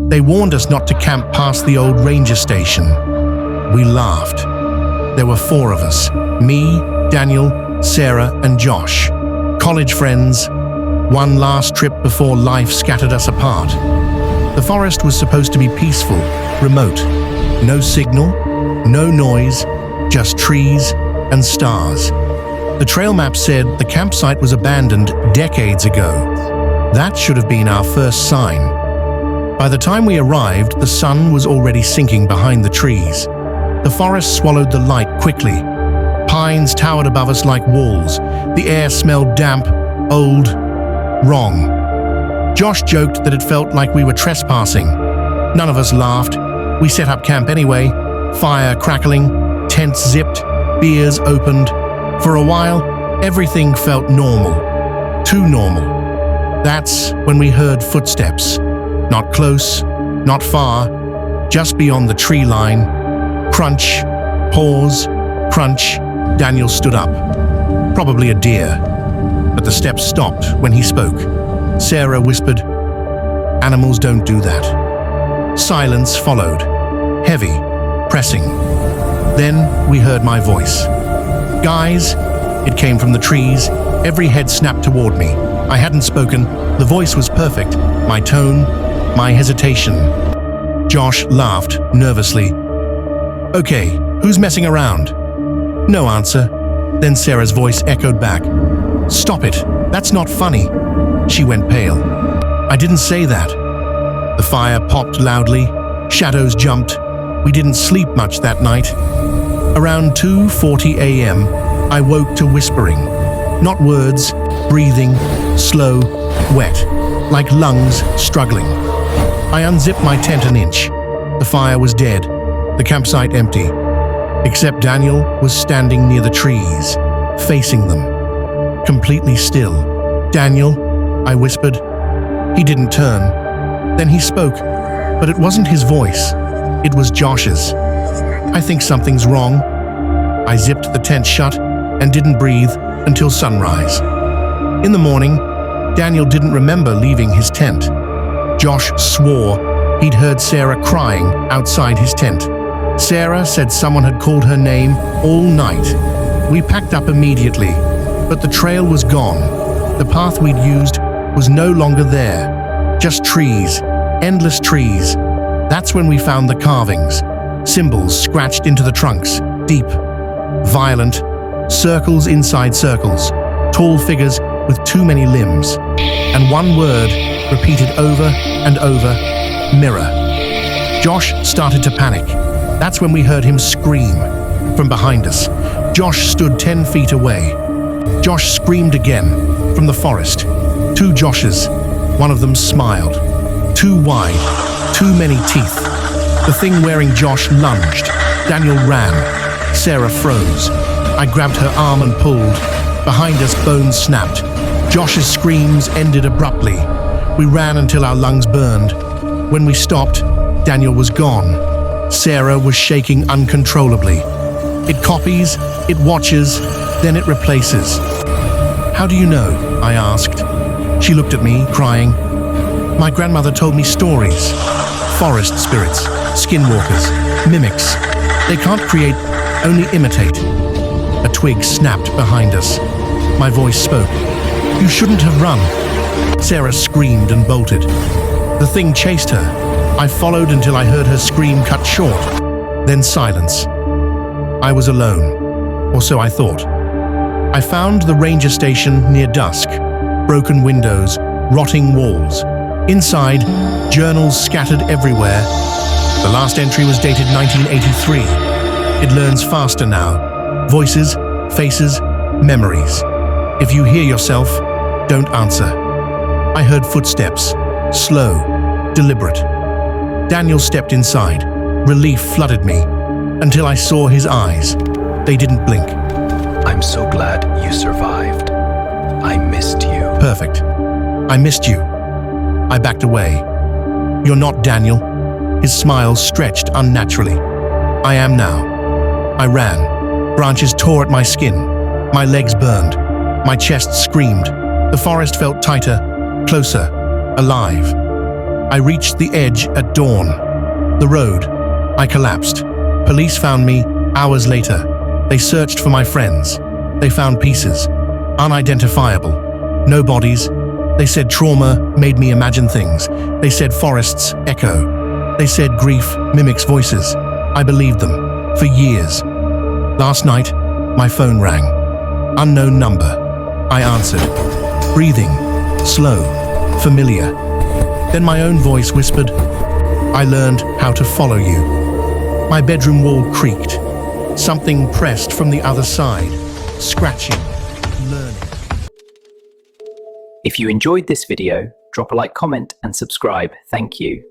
They warned us not to camp past the old ranger station. We laughed. There were 4 of us: me, Daniel, Sarah, and Josh. College friends. One last trip before life scattered us apart. The forest was supposed to be peaceful, remote. No signal, no noise, just trees and stars. The trail map said the campsite was abandoned decades ago. That should have been our first sign. By the time we arrived, the sun was already sinking behind the trees. The forest swallowed the light quickly. Pines towered above us like walls. The air smelled damp, old, wrong. Josh joked that it felt like we were trespassing. None of us laughed. We set up camp anyway, fire crackling, tents zipped, beers opened. For a while, everything felt normal. Too normal. That's when we heard footsteps. Not close, not far, just beyond the tree line. Crunch, pause, crunch. Daniel stood up. Probably a deer. But the steps stopped when he spoke. Sarah whispered, "Animals don't do that." Silence followed. Heavy, pressing. Then we heard my voice. "Guys," it came from the trees. Every head snapped toward me. I hadn't spoken. The voice was perfect. My tone, my hesitation. Josh laughed nervously. "Okay, who's messing around?" No answer. Then Sarah's voice echoed back. "Stop it. That's not funny." She went pale. "I didn't say that." The fire popped loudly. Shadows jumped. We didn't sleep much that night. Around 2:40 a.m., I woke to whispering. Not words, breathing, slow, wet, like lungs struggling. I unzipped my tent an inch. The fire was dead, the campsite empty. Except Daniel was standing near the trees, facing them, completely still. "Daniel," I whispered. He didn't turn. Then he spoke, but it wasn't his voice. It was Josh's. "I think something's wrong." I zipped the tent shut and didn't breathe until sunrise. In the morning, Daniel didn't remember leaving his tent. Josh swore he'd heard Sarah crying outside his tent. Sarah said someone had called her name all night. We packed up immediately, but the trail was gone. The path we'd used was no longer there. Just trees, endless trees. That's when we found the carvings. Symbols scratched into the trunks, deep, violent, circles inside circles, tall figures with too many limbs. And one word repeated over and over, mirror. Josh started to panic. That's when we heard him scream from behind us. Josh stood 10 feet away. Josh screamed again from the forest. 2 Joshes. One of them smiled. Too wide, too many teeth. The thing wearing Josh lunged. Daniel ran. Sarah froze. I grabbed her arm and pulled. Behind us, bones snapped. Josh's screams ended abruptly. We ran until our lungs burned. When we stopped, Daniel was gone. Sarah was shaking uncontrollably. It copies, it watches, then it replaces. "How do you know?" I asked. She looked at me, crying. "My grandmother told me stories. Forest spirits, skinwalkers, mimics. They can't create, only imitate." A twig snapped behind us. My voice spoke. "You shouldn't have run." Sarah screamed and bolted. The thing chased her. I followed until I heard her scream cut short. Then silence. I was alone, or so I thought. I found the ranger station near dusk. Broken windows, rotting walls. Inside, journals scattered everywhere. The last entry was dated 1983. It learns faster now. Voices, faces, memories. If you hear yourself, don't answer. I heard footsteps, slow, deliberate. Daniel stepped inside. Relief flooded me, until I saw his eyes. They didn't blink. "I'm so glad you survived. I missed you." Perfect. I missed you. I backed away. "You're not Daniel." His smile stretched unnaturally. "I am now." I ran. Branches tore at my skin. My legs burned. My chest screamed. The forest felt tighter, closer, alive. I reached the edge at dawn. The road. I collapsed. Police found me hours later. They searched for my friends. They found pieces. Unidentifiable. No bodies. They said trauma made me imagine things. They said forests echo. They said grief mimics voices. I believed them. For years. Last night, my phone rang. Unknown number. I answered. Breathing. Slow. Familiar. Then my own voice whispered, I learned how to follow you. My bedroom wall creaked. Something pressed from the other side. Scratching. Learning. If you enjoyed this video, drop a like, comment and subscribe. Thank you.